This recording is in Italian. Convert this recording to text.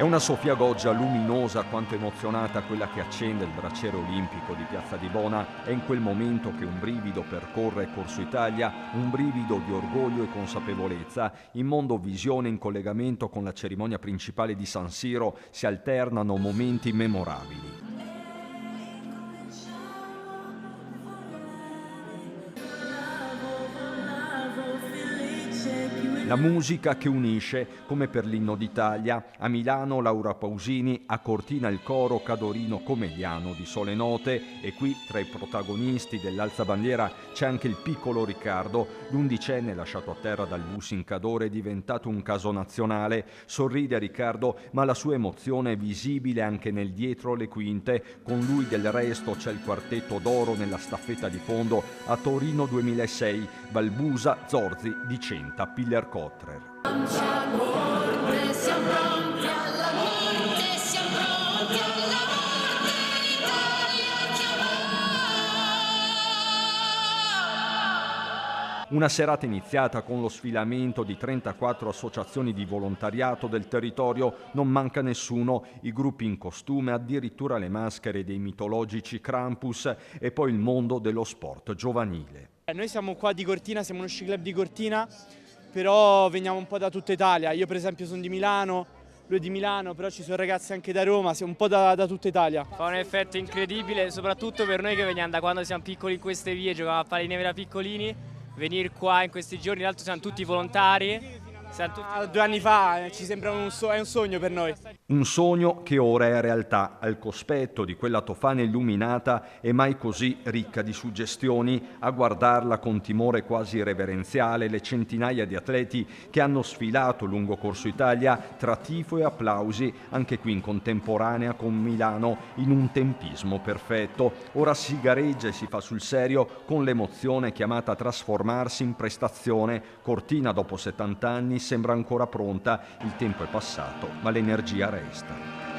una Sofia Goggia luminosa quanto emozionata quella che accende il bracciere olimpico di Piazza di Bona. È in quel momento che un brivido percorre Corso Italia, un brivido di orgoglio e consapevolezza. In mondo visione, in collegamento con la cerimonia principale di San Siro, si alternano momenti memorabili. La musica che unisce, come per l'Inno d'Italia, a Milano Laura Pausini, a Cortina il coro Cadorino Comegliano di Sole Note, e qui tra i protagonisti dell'alzabandiera c'è anche il piccolo Riccardo, l'11enne lasciato a terra dal bus in Cadore, è diventato un caso nazionale. Sorride Riccardo, ma la sua emozione è visibile anche nel dietro le quinte. Con lui del resto c'è il quartetto d'oro nella staffetta di fondo a Torino 2006, Balbusa, Zorzi, Dicenta, Piller Cotrer. Una serata iniziata con lo sfilamento di 34 associazioni di volontariato del territorio, non manca nessuno, i gruppi in costume, addirittura le maschere dei mitologici Krampus, e poi il mondo dello sport giovanile. Noi siamo qua di Cortina, siamo uno sci club di Cortina, però veniamo un po' da tutta Italia. Io per esempio sono di Milano, lui è di Milano, però ci sono ragazzi anche da Roma, siamo un po' da tutta Italia. Fa un effetto incredibile, soprattutto per noi che veniamo da quando siamo piccoli in queste vie, giocavamo a pallineve da piccolini. Venire qua in questi giorni, tra l'altro siamo tutti volontari. 2 anni fa ci sembra è un sogno per noi. Un sogno che ora è realtà, al cospetto di quella Tofana illuminata e mai così ricca di suggestioni. A guardarla con timore quasi reverenziale le centinaia di atleti che hanno sfilato lungo Corso Italia tra tifo e applausi, anche qui in contemporanea con Milano, in un tempismo perfetto. Ora si gareggia e si fa sul serio con l'emozione chiamata a trasformarsi in prestazione. Cortina dopo 70 anni sembra ancora pronta, il tempo è passato, ma l'energia resta.